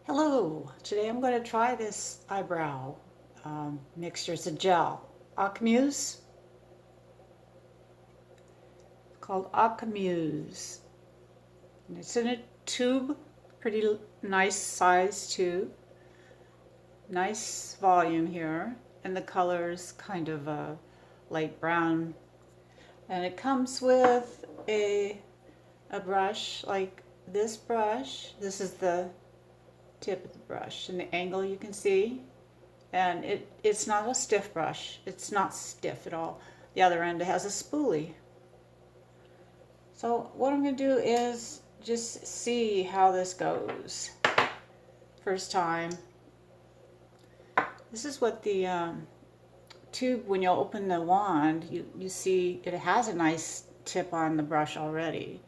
Hello, today I'm going to try this eyebrow mixture. It's a gel, Akmuse, called Akmuse. And it's in a tube, pretty nice size tube, nice volume here, and the color's kind of a light brown. And it comes with a brush like this brush. This is the tip of the brush, and the angle you can see. And it's not a stiff brush. It's not stiff at all. The other end has a spoolie. So what I'm going to do is just see how this goes. First time. This is what the tube, when you open the wand, you see it has a nice tip on the brush already.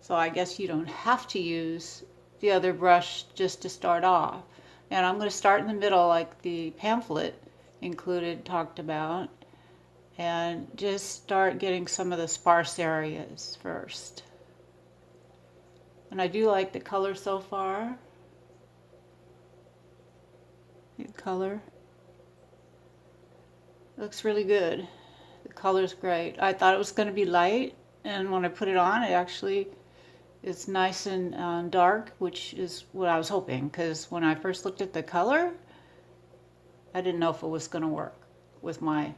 So I guess you don't have to use the other brush just to start off. And I'm going to start in the middle like the pamphlet talked about, and just start getting some of the sparse areas first. And I do like the color so far. The color looks really good. The color's great. I thought it was going to be light, and when I put it on, it actually is nice and dark, which is what I was hoping, because when I first looked at the color, I didn't know if it was going to work with my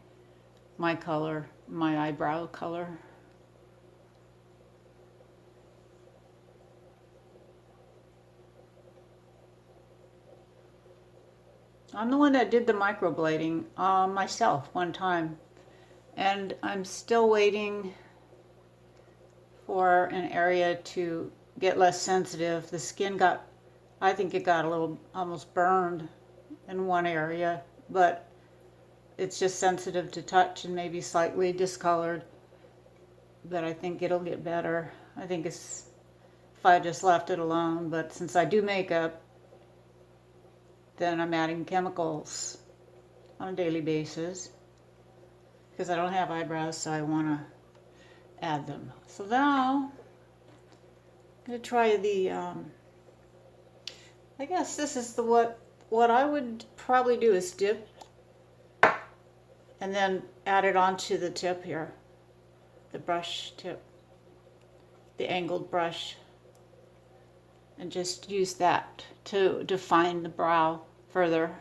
color, my eyebrow color. I'm the one that did the microblading myself one time, and I'm still waiting for an area to get less sensitive. The skin got, I think it got a little almost burned in one area, but it's just sensitive to touch and maybe slightly discolored. But I think it'll get better. I think it's if I just left it alone, but since I do makeup, then I'm adding chemicals on a daily basis because I don't have eyebrows, so I want to add them. So now I'm going to try the, I guess this is the what I would probably do is dip and then add it onto the tip here, the brush tip, the angled brush, and just use that to define the brow further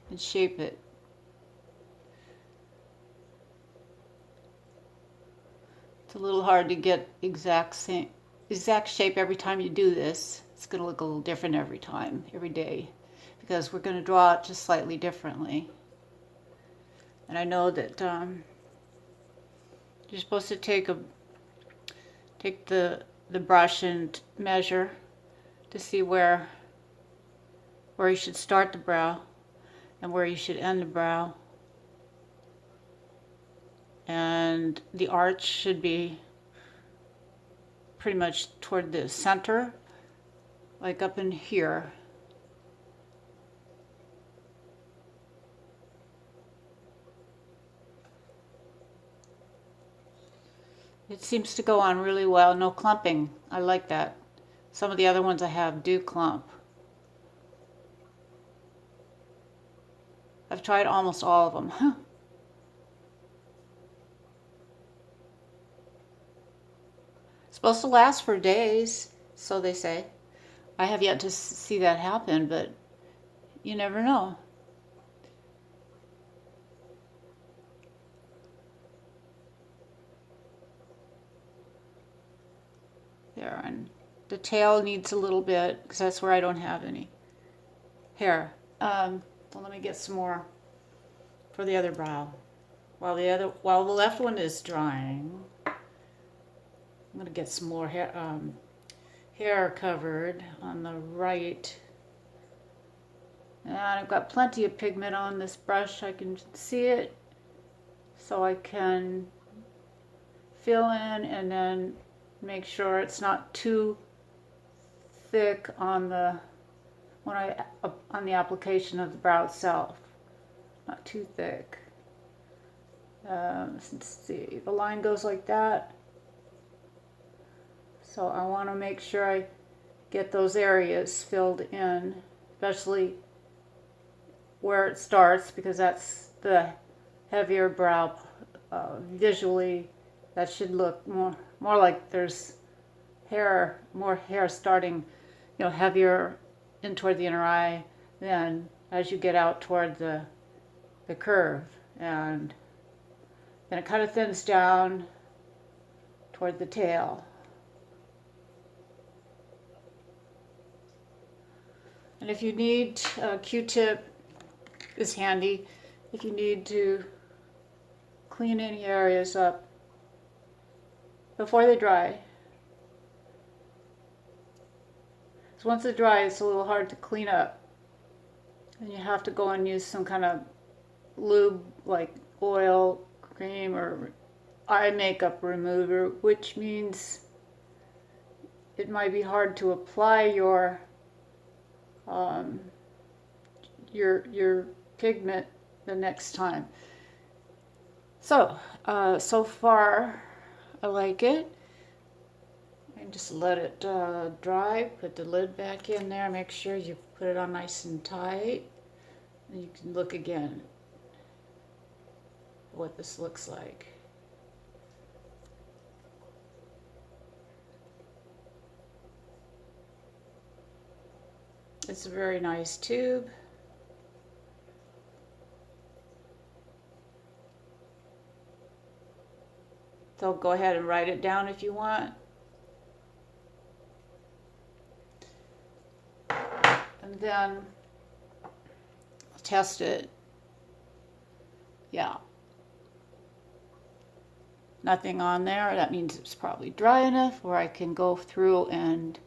and shape it. It's a little hard to get exact shape every time you do this. It's going to look a little different every time, every day, because we're going to draw it just slightly differently. And I know that you're supposed to take the brush and measure to see where you should start the brow and where you should end the brow. And the arch should be pretty much toward the center, like up in here. It seems to go on really well. No clumping. I like that. Some of the other ones I have do clump. I've tried almost all of them. It's supposed to last for days, so they say. I have yet to see that happen, but you never know. There, and the tail needs a little bit because that's where I don't have any hair. So let me get some more for the other brow. While the left one is drying, I'm gonna get some more hair covered on the right. And I've got plenty of pigment on this brush. I can see it, so I can fill in and then make sure it's not too thick on the application of the brow itself. Not too thick. Let's see, the line goes like that. So I want to make sure I get those areas filled in, especially where it starts, because that's the heavier brow. Visually, that should look more like there's hair, more hair starting, heavier in toward the inner eye than as you get out toward the curve. And then it kind of thins down toward the tail. And if you need, a Q-tip is handy if you need to clean any areas up before they dry. So once they dry, it's a little hard to clean up. And you have to go and use some kind of lube, like oil, cream, or eye makeup remover, which means it might be hard to apply your pigment the next time. So, so far, I like it. And just let it dry. Put the lid back in there. Make sure you put it on nice and tight. And you can look again what this looks like. It's a very nice tube. So go ahead and write it down if you want. And then I'll test it. Yeah. Nothing on there. That means it's probably dry enough where I can go through and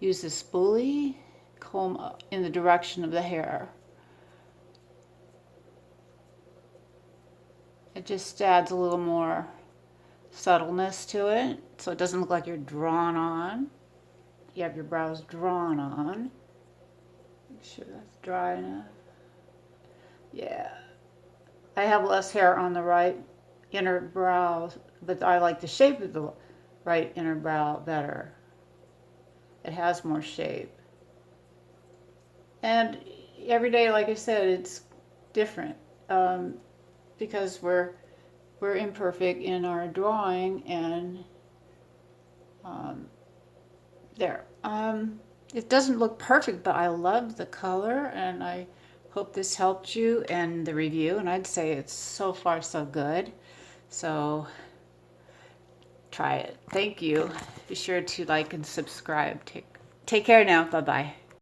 use the spoolie, comb up in the direction of the hair. It just adds a little more subtleness to it, so it doesn't look like you're drawn on. You have your brows drawn on. Make sure that's dry enough. Yeah. I have less hair on the right inner brow, but I like the shape of the right inner brow better. It has more shape. And every day, like I said, it's different because we're imperfect in our drawing, and there. It doesn't look perfect, but I love the color, and I hope this helped you in the review, and I'd say it's so far so good. So try it. Thank you. Be sure to like and subscribe. Take care now. Bye-bye.